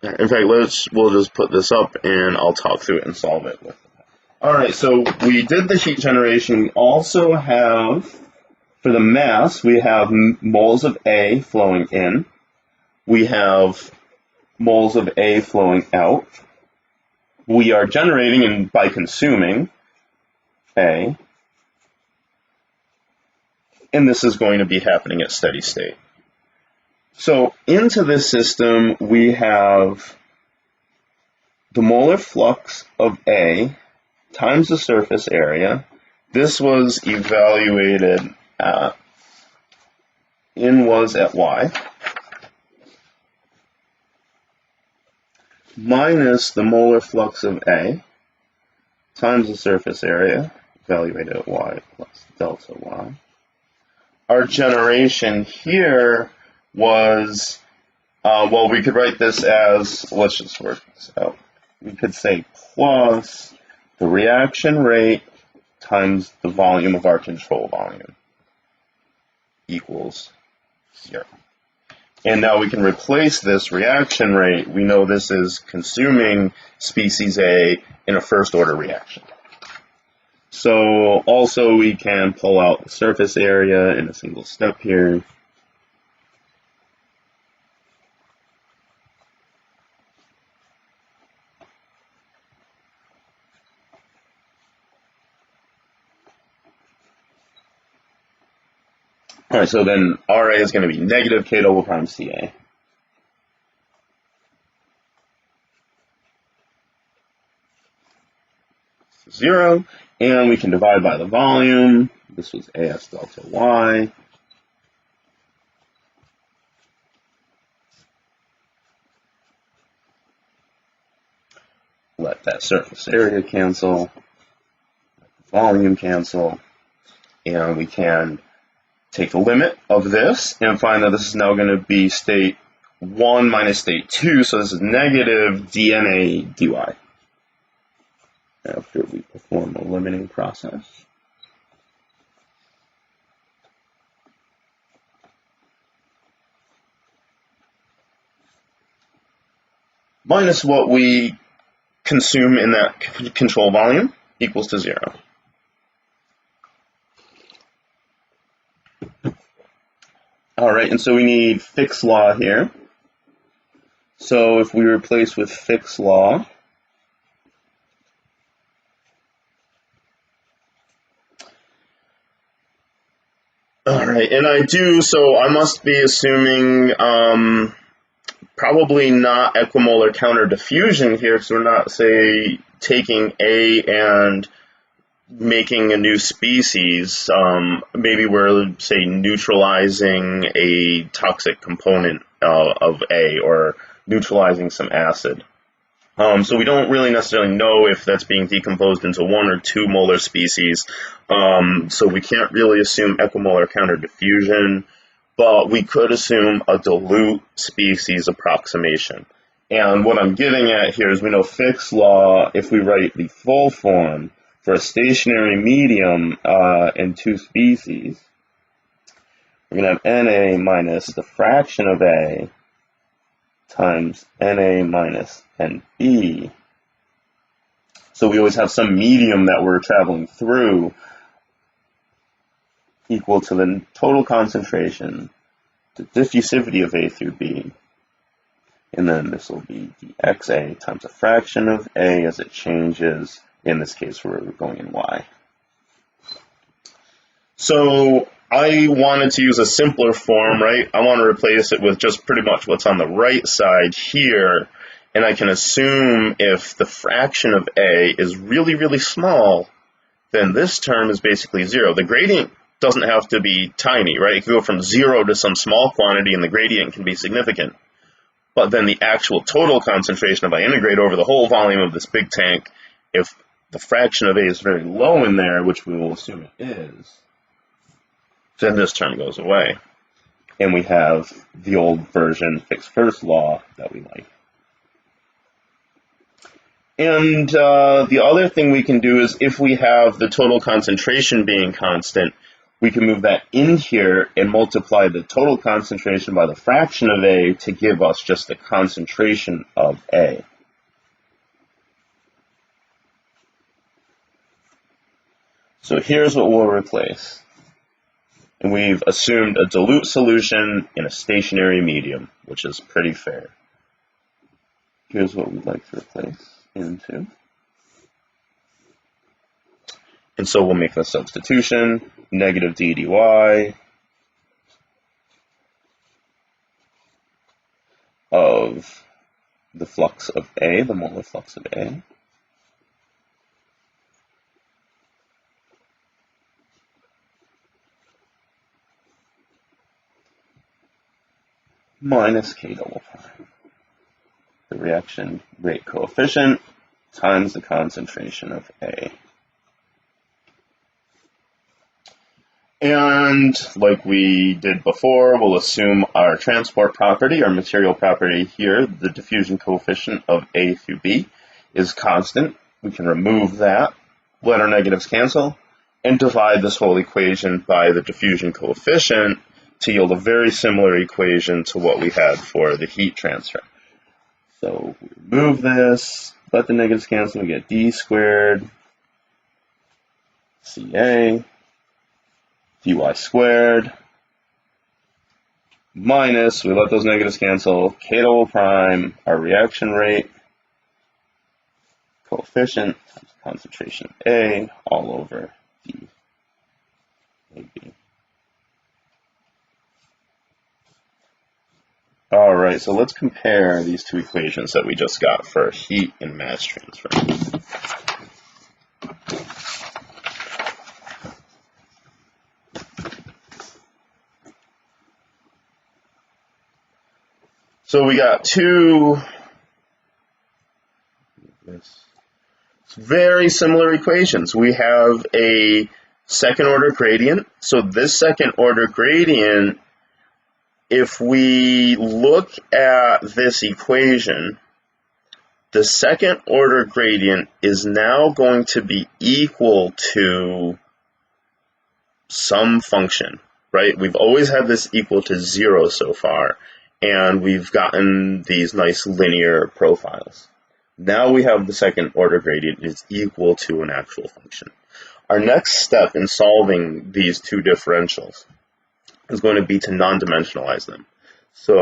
In fact, we'll just put this up and I'll talk through it and solve it. All right, so we did the heat generation. We also have, for the mass, we have moles of A flowing in. We have moles of A flowing out. We are generating by consuming A. And this is going to be happening at steady state. So into this system, we have the molar flux of A times the surface area. This was evaluated at, was at Y, minus the molar flux of A times the surface area, evaluated at Y plus delta Y. Our generation here was, well, we could write this as, let's just work this out. We could say plus the reaction rate times the volume of our control volume equals 0. And now we can replace this reaction rate. We know this is consuming species A in a first order reaction. So also we can pull out the surface area in a single step here. All right, so then RA is going to be negative K double prime CA. So 0, and we can divide by the volume. This was AS delta Y. Let that surface area cancel, volume cancel, and we can take the limit of this and find that this is now going to be state 1 minus state 2, so this is negative dNA dy after we perform the limiting process. Minus what we consume in that control volume equals to 0. All right, and so we need Fick's law here. So if we replace with Fick's law, all right, and I must be assuming probably not equimolar counter diffusion here, so we're not, say, taking A and making a new species. Maybe we're, say, neutralizing a toxic component of A or neutralizing some acid. So we don't really necessarily know if that's being decomposed into 1 or 2 molar species. So we can't really assume equimolar counter diffusion, but we could assume a dilute species approximation. And what I'm getting at here is we know Fick's law, if we write the full form for a stationary medium in 2 species, we're going to have Na minus the fraction of A times Na minus Nb. So we always have some medium that we're traveling through equal to the total concentration, the diffusivity of A through B. And then this will be the XA times a fraction of A as it changes. In this case, we're going in Y. So I wanted to use a simpler form, right? I want to replace it with just pretty much what's on the right side here. And I can assume if the fraction of A is really, really small, then this term is basically 0. The gradient doesn't have to be tiny, right? It can go from 0 to some small quantity and the gradient can be significant. But then the actual total concentration, if I integrate over the whole volume of this big tank, if the fraction of A is very low in there, which we will assume it is, then this term goes away. And we have the old version, Fick's first law, that we like. And the other thing we can do is if we have the total concentration being constant, we can move that in here and multiply the total concentration by the fraction of A to give us just the concentration of A. So here's what we'll replace. And we've assumed a dilute solution in a stationary medium, which is pretty fair. Here's what we'd like to replace into. And so we'll make the substitution, negative d dy of the flux of A, the molar flux of A, minus K double prime, the reaction rate coefficient times the concentration of A. And like we did before, we'll assume our transport property, our material property here, the diffusion coefficient of A through B, is constant. We can remove that, let our negatives cancel, and divide this whole equation by the diffusion coefficient to yield a very similar equation to what we had for the heat transfer. So we remove this, let the negatives cancel, we get d squared Ca dy squared minus, we let those negatives cancel, k double prime, our reaction rate coefficient times concentration of A all over d AB. All right, so let's compare these two equations that we just got for heat and mass transfer. So we got two very similar equations. We have a second order gradient. So this second order gradient, if we look at this equation, the second order gradient is now going to be equal to some function, right? We've always had this equal to 0 so far, and we've gotten these nice linear profiles. Now we have the second order gradient is equal to an actual function. Our next step in solving these two differentials is going to be to non-dimensionalize them. So